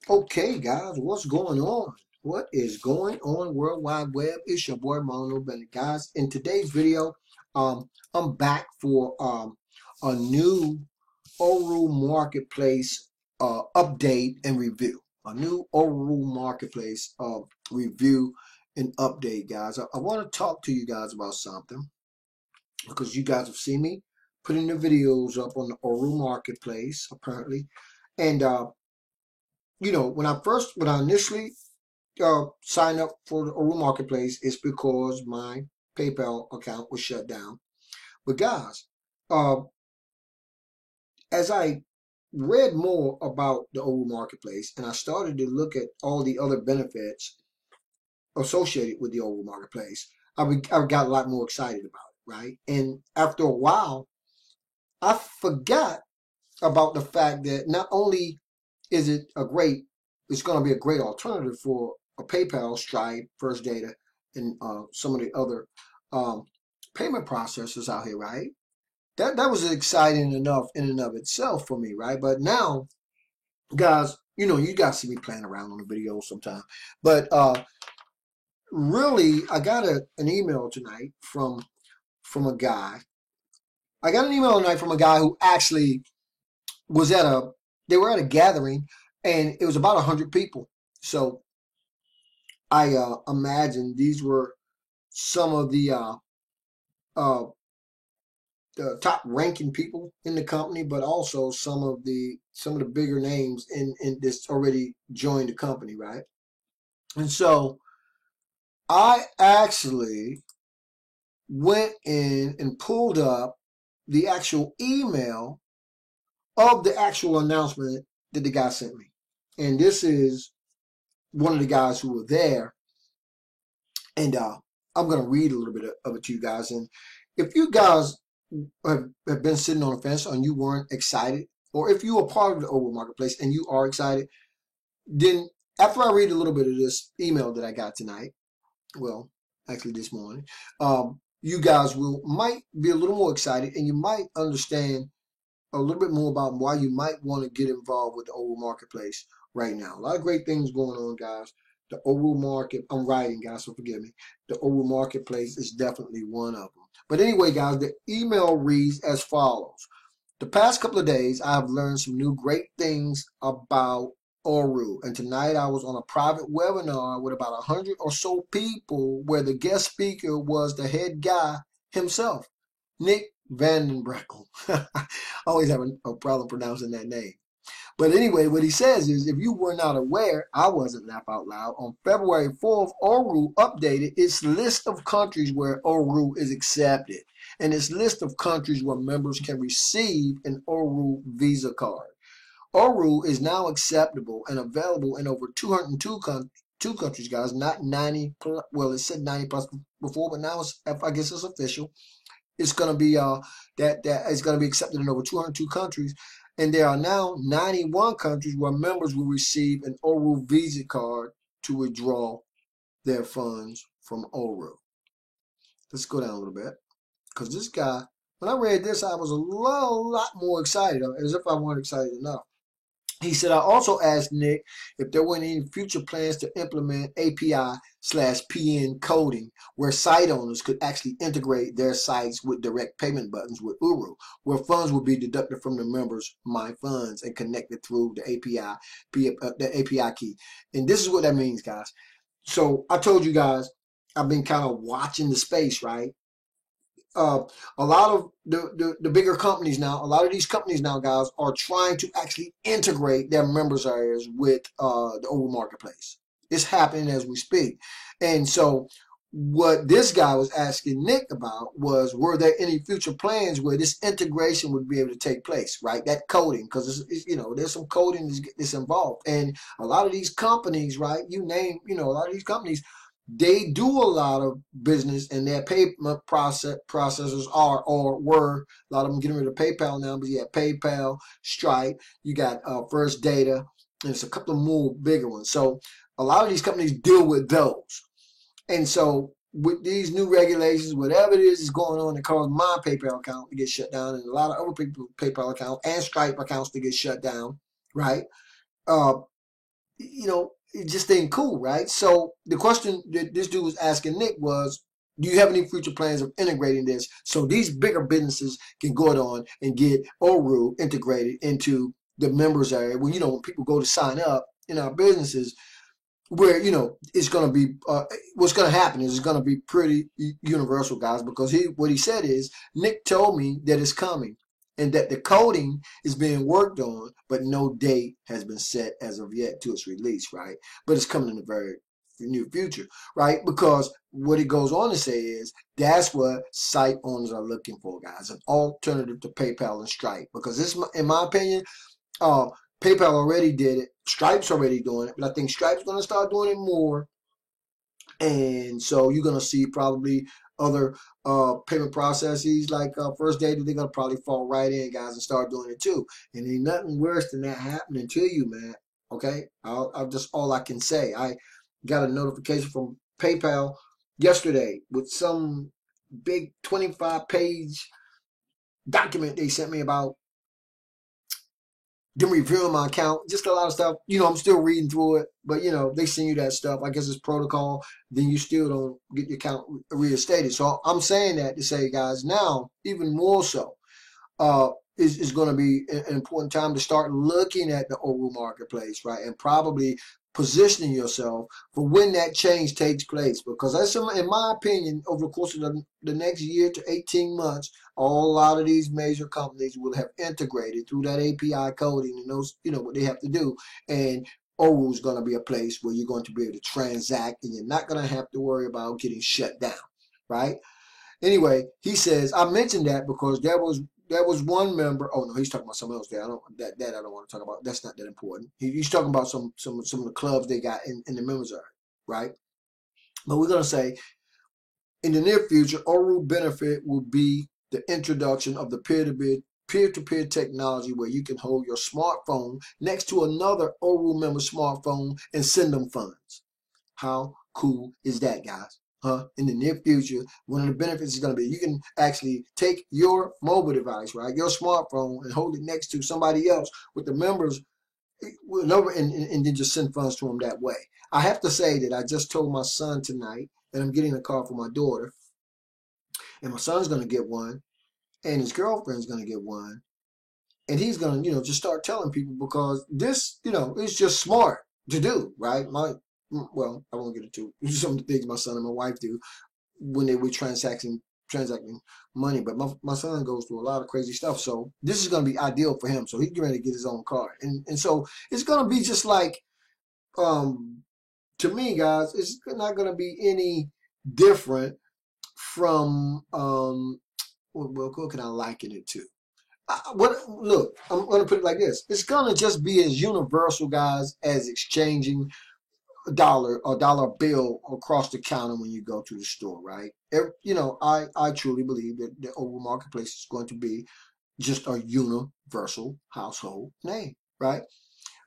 Okay, guys, what's going on? What is going on, World Wide Web? It's your boy Marlon Bennett, guys. In today's video, I'm back for a new Oru Marketplace update and review. A new Oru Marketplace review and update, guys. I want to talk to you guys about something because you guys have seen me putting the videos up on the Oru Marketplace apparently, and when I initially signed up for the Oru Marketplace, it's because my PayPal account was shut down. But guys, uh, as I read more about the Oru Marketplace and I started to look at all the other benefits associated with the Oru Marketplace, I got a lot more excited about it, right? And after a while, I forgot about the fact that not only is it's going to be a great alternative for a PayPal, Stripe, First Data, and some of the other um, payment processors out here, right? That was exciting enough in and of itself for me, right? But now, guys, you guys see me playing around on the video sometimes. But really, I got an email tonight from a guy. I got an email tonight from a guy who actually was they were at a gathering, and it was about 100 people. So I imagine these were some of uh, the top ranking people in the company, but also some of the bigger names in this already joined the company, right? And so I actually went in and pulled up the actual email of the actual announcement that the guy sent me, and this is one of the guys who were there, and I'm going to read a little bit of it to you guys. And if you guys have been sitting on the fence and you weren't excited, or if you are part of the Oru Marketplace and you are excited, then after I read a little bit of this email that I got tonight, well, actually this morning, you guys might be a little more excited, and you might understand a little bit more about why you might want to get involved with the Oru Marketplace right now. A lot of great things going on, guys. The Oru Market, I'm writing, guys, so forgive me. The Oru Marketplace is definitely one of them. But anyway, guys, the email reads as follows. The past couple of days, I have learned some new great things about Oru. And tonight I was on a private webinar with about 100 or so people where the guest speaker was the head guy himself, Nick Vandenbreckel. I always have a problem pronouncing that name. But anyway, what he says is, if you were not aware, I wasn't, laugh out loud, on February 4th, Oru updated its list of countries where Oru is accepted, and its list of countries where members can receive an Oru Visa card. Oru is now acceptable and available in over 202 countries, guys, not 90, well, it said 90 plus before, but now I guess it's official. It's going to be that is going to be accepted in over 202 countries, and there are now 91 countries where members will receive an Oru Visa card to withdraw their funds from Oru. Let's go down a little bit, because this guy, when I read this, I was a lot more excited, as if I weren't excited enough. He said, I also asked Nick if there were any future plans to implement API/PN coding where site owners could actually integrate their sites with direct payment buttons with Oru, where funds would be deducted from the members' My Funds and connected through the API key. And this is what that means, guys. So I told you guys, I've been kind of watching the space, right? uh, a lot of the bigger companies now, a lot of these companies now, guys, are trying to actually integrate their members areas with the Oru Marketplace. It's happening as we speak. And so what this guy was asking Nick about was, were there any future plans where this integration would be able to take place, right? That coding, because there's some coding that's involved. And a lot of these companies, right, a lot of these companies, they do a lot of business, and their payment processors are or were, a lot of them getting rid of PayPal now, but you have PayPal, Stripe, you got First Data, and it's a couple of more bigger ones. So a lot of these companies deal with those. And so with these new regulations, whatever it is going on that caused my PayPal account to get shut down, and a lot of other people's PayPal accounts and Stripe accounts to get shut down, right? it just ain't cool, right? So the question that this dude was asking Nick was, do you have any future plans of integrating this so these bigger businesses can go on and get Oru integrated into the members area? When when people go to sign up in our businesses, where it's going to be what's going to happen is it's going to be pretty universal, guys, because what he said is Nick told me that it's coming and that the coding is being worked on, but no date has been set as of yet to its release, right? But it's coming in the very near future, right? Because what it goes on to say is that's what site owners are looking for, guys, an alternative to PayPal and Stripe, because this, in my opinion, uh, PayPal already did it. Stripe's already doing it, but I think Stripe's going to start doing it more. And so you're going to see probably other payment processes like First Data. They're going to probably fall right in, guys, and start doing it too. And ain't nothing worse than that happening to you, man. Okay? I'll just all I can say. I got a notification from PayPal yesterday with some big 25-page document they sent me about them reviewing my account, just a lot of stuff. I'm still reading through it, but they send you that stuff. I guess it's protocol. Then you still don't get your account reinstated. So I'm saying that to say, guys, now even more so, is going to be an important time to start looking at the Oru marketplace, right, and probably positioning yourself for when that change takes place. Because that's, in my opinion, over the course of the next year to 18 months, a lot of these major companies will have integrated through that API coding and those, what they have to do. And Oru is going to be a place where you're going to be able to transact and you're not going to have to worry about getting shut down, right? Anyway, he says, I mentioned that because there was one member. Oh no, he's talking about something else there. I don't want to talk about. That's not that important. He's talking about some of the clubs they got in the members area, right? But we're gonna say in the near future, Oru benefit will be the introduction of the peer-to-peer technology where you can hold your smartphone next to another Oru member smartphone and send them funds. How cool is that, guys? In the near future, one of the benefits is going to be you can actually take your mobile device, right, your smartphone, and hold it next to somebody else with the members, and then just send funds to them that way. I have to say that I just told my son tonight that I'm getting a car for my daughter, and my son's going to get one, and his girlfriend's going to get one, and he's going to, just start telling people because this, is just smart to do, right? Well, I won't get into some of the things my son and my wife do when they were transacting money. But my son goes through a lot of crazy stuff. So this is going to be ideal for him. So he's going to get his own car. And so it's going to be just like, to me, guys, it's not going to be any different from, what can I liken it to? Look, I'm going to put it like this. It's going to just be as universal, guys, as exchanging a dollar bill across the counter when you go to the store, right? I truly believe that the Oru marketplace is going to be just a universal household name, right?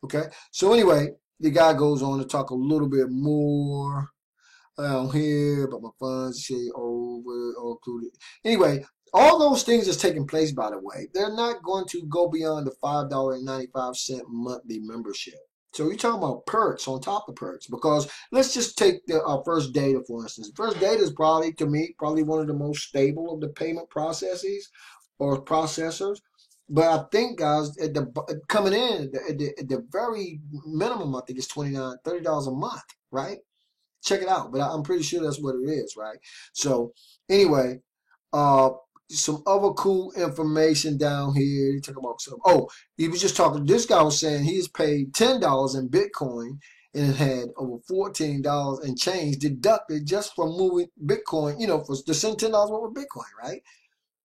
Okay. So anyway, the guy goes on to talk a little bit more here about my funds, share over, or included. Anyway, all those things is taking place, by the way. They're not going to go beyond the $5.95 monthly membership. So you're talking about perks on top of perks, because let's just take the First Data, for instance. First Data is probably, to me, probably one of the most stable of the payment processes or processors. But I think, guys, coming in at the very minimum, I think it's $29, $30 a month, right? Check it out. But I'm pretty sure that's what it is, right? So anyway, some other cool information down here. He talking about some. Oh, he was just talking. This guy was saying he's paid $10 in Bitcoin and had over $14 and change deducted just from moving Bitcoin. For to send $10 worth of Bitcoin, right?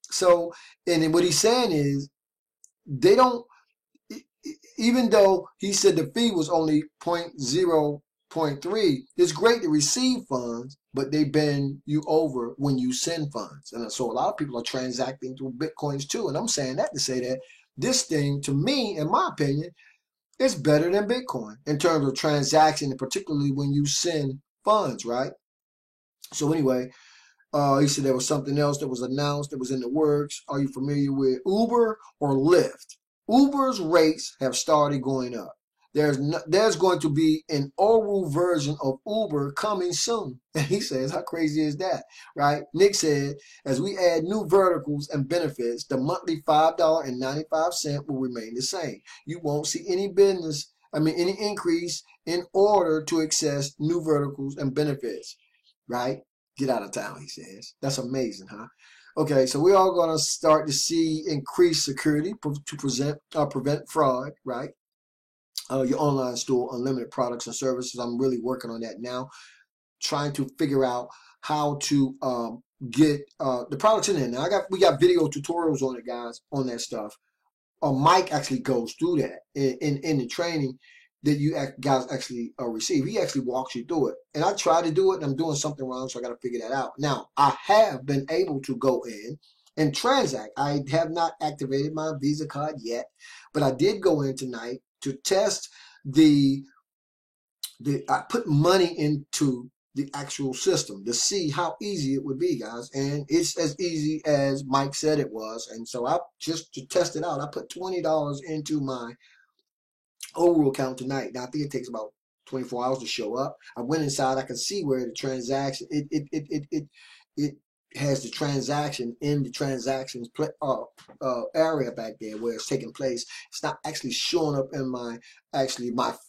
So, and then what he's saying is they don't. Even though he said the fee was only 0.3, it's great to receive funds, but they bend you over when you send funds. And so a lot of people are transacting through Bitcoins too. And I'm saying that to say that this thing, to me, in my opinion, is better than Bitcoin in terms of transaction, and particularly when you send funds, right? So anyway, he said there was something else that was announced that was in the works. Are you familiar with Uber or Lyft? Uber's rates have started going up. there's going to be an oral version of Uber coming soon. And he says, how crazy is that, right? Nick said, as we add new verticals and benefits, the monthly $5.95 will remain the same. You won't see any any increase in order to access new verticals and benefits, right? Get out of town, he says. That's amazing, huh? Okay, so we're all going to start to see increased security to prevent fraud, right? Your online store, unlimited products and services. I'm really working on that now, trying to figure out how to get the products in there. Now we got video tutorials on it, guys, on that stuff. Mike actually goes through that in the training that you guys actually receive. He actually walks you through it. And I try to do it, and I'm doing something wrong, so I got to figure that out. Now, I have been able to go in and transact. I have not activated my Visa card yet, but I did go in tonight to test I put money into the actual system to see how easy it would be, guys. And it's as easy as Mike said it was. And so just to test it out, I put $20 into my overall account tonight. Now I think it takes about 24 hours to show up. I went inside, I can see where the transaction, it has the transaction in the transactions area back there where it's taking place. It's not actually showing up in my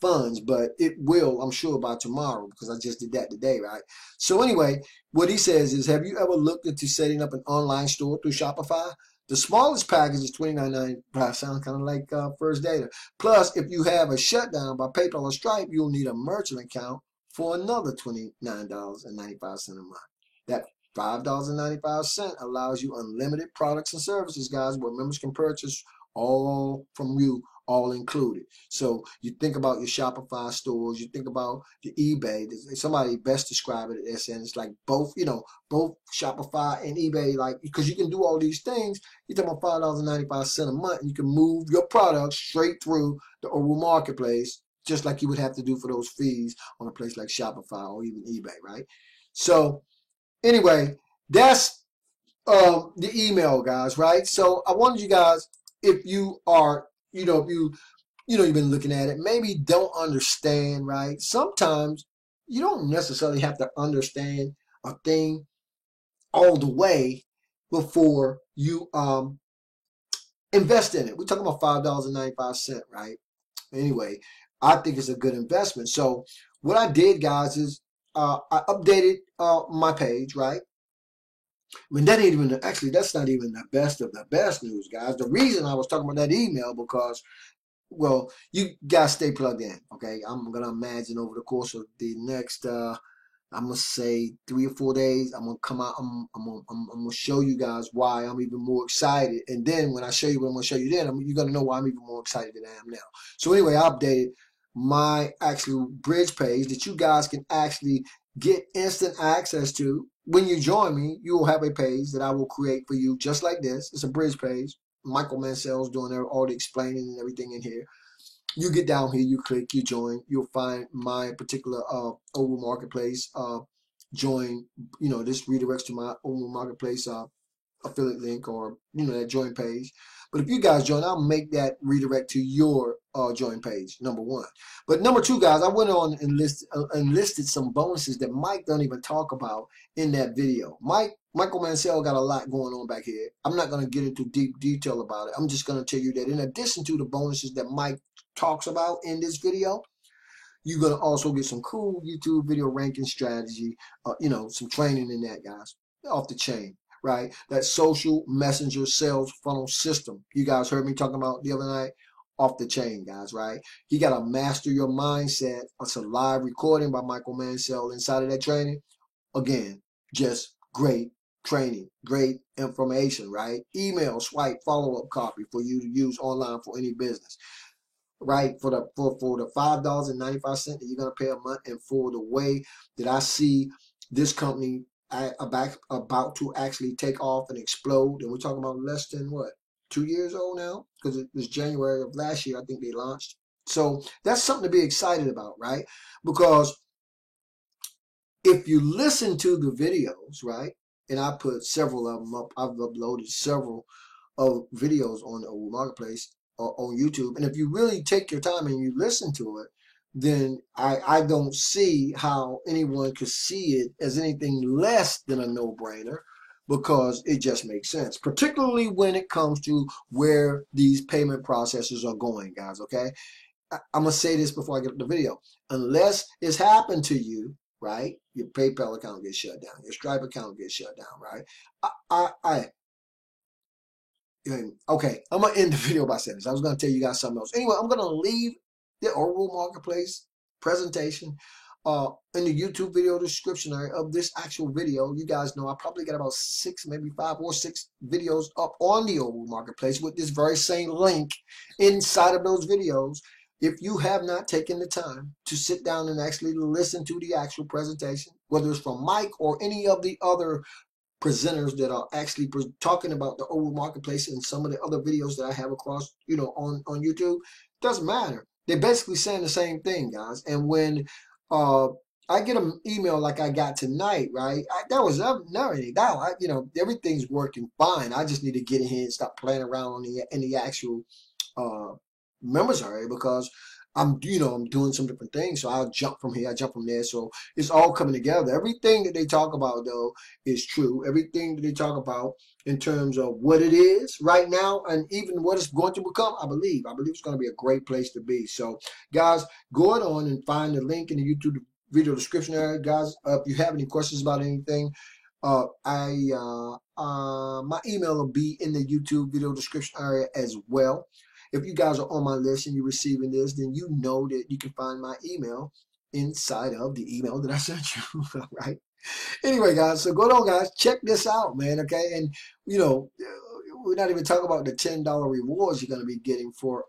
funds, but it will, I'm sure, by tomorrow, because I just did that today, right? So anyway, what he says is, have you ever looked into setting up an online store through Shopify? The smallest package is $29.95. Sounds kind of like First Data. Plus, if you have a shutdown by PayPal or Stripe, you'll need a merchant account for another $29.95 a month. That $5.95 allows you unlimited products and services, guys, where members can purchase all from you, all included. So you think about your Shopify stores, you think about the eBay. Somebody best described it as saying it's like both Shopify and eBay, like, because you can do all these things. You're talking about $5.95 a month, and you can move your products straight through the overall marketplace, just like you would have to do for those fees on a place like Shopify or even eBay, right? So anyway, that's the email, guys, right? So I wanted you guys, if you are, you've been looking at it, maybe don't understand, right? Sometimes you don't necessarily have to understand a thing all the way before you invest in it. We're talking about $5.95, right? Anyway, I think it's a good investment. So what I did, guys, is I updated my page, right? I mean, that's not even the best of the best news, guys. The reason I was talking about that email, because, well, you guys stay plugged in, okay? I'm going to imagine over the course of the next, I'm going to say 3 or 4 days, I'm going to come out, I'm going to show you guys why I'm even more excited. And then when I show you what I'm going to show you then, you're going to know why I'm even more excited than I am now. So anyway, I updated my actual bridge page that you guys can actually get instant access to. When you join me, you will have a page that I will create for you just like this. It's a bridge page. Michael Mansell's doing all the explaining and everything in here. You get down here, you click, you join. You'll find my particular Overall Marketplace join. This redirects to my Overall Marketplace affiliate link, or that join page. But if you guys join, I'll make that redirect to your join page, number one. But number two, guys, I went on and listed some bonuses that Mike don't even talk about in that video. Michael Mansell got a lot going on back here. I'm not going to get into deep detail about it. I'm just going to tell you that in addition to the bonuses that Mike talks about in this video, you're going to also get some cool YouTube video ranking strategy, some training in that, guys, off the chain. Right? That social messenger sales funnel system you guys heard me talking about the other night, off the chain, guys, right? You got to master your mindset. It's a live recording by Michael Mansell inside of that training. Again, just great training, great information, right? Email, swipe, follow-up copy for you to use online for any business, right? For the $5.95 that you're going to pay a month, and for the way that I see this company about to actually take off and explode. And we're talking about less than 2 years old now, because it was January of last year I think they launched. So that's something to be excited about, right? Because if you listen to the videos, right, and I put several of them up, I've uploaded several of videos on the Overall Marketplace. on YouTube. And if you really take your time and you listen to it, then I don't see how anyone could see it as anything less than a no-brainer, because it just makes sense, particularly when it comes to where these payment processes are going, guys, okay? I'm going to say this before I get to the video. Unless it's happened to you, right, your PayPal account gets shut down, your Stripe account gets shut down, right? Okay, I'm going to end the video by saying this. I was going to tell you guys something else. Anyway, I'm going to leave the Oracle Marketplace presentation in the YouTube video description area of this actual video. You guys know I probably got about 6, maybe 5 or 6 videos up on the Oracle Marketplace with this very same link inside of those videos. If you have not taken the time to sit down and actually listen to the actual presentation, whether it's from Mike or any of the other presenters that are actually talking about the Oracle Marketplace and some of the other videos that I have across, on YouTube, doesn't matter. They're basically saying the same thing, guys. And when I get an email like I got tonight, right? That was never anything. Everything's working fine. I just need to get in here and stop playing around in the actual members area, because I'm doing some different things. So I'll jump from here, I jump from there. So it's all coming together. Everything that they talk about, though, is true. Everything that they talk about in terms of what it is right now and even what it's going to become, I believe it's going to be a great place to be. So, guys, go on and find the link in the YouTube video description area. Guys, if you have any questions about anything, my email will be in the YouTube video description area as well. If you guys are on my list and you're receiving this, then you know that you can find my email inside of the email that I sent you. All right. Anyway, guys, so go on, guys. Check this out, man. Okay. And, we're not even talking about the $10 rewards you're going to be getting for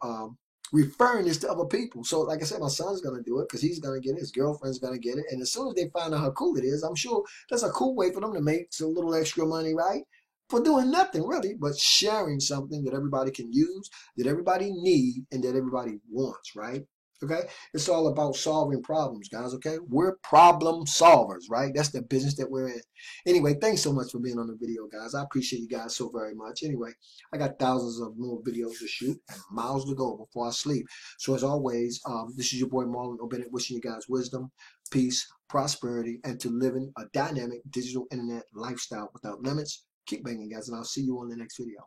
referring this to other people. So, like I said, my son's going to do it because he's going to get it. His girlfriend's going to get it. And as soon as they find out how cool it is, I'm sure that's a cool way for them to make some little extra money, right? For doing nothing really, but sharing something that everybody can use, that everybody need, and that everybody wants, right? Okay? It's all about solving problems, guys, okay? We're problem solvers, right? That's the business that we're in. Anyway, thanks so much for being on the video, guys. I appreciate you guys so very much. Anyway, I got thousands of more videos to shoot and miles to go before I sleep. So as always, this is your boy Marlon O'Bennett wishing you guys wisdom, peace, prosperity, and to living a dynamic digital internet lifestyle without limits. Keep banging, guys, and I'll see you on the next video.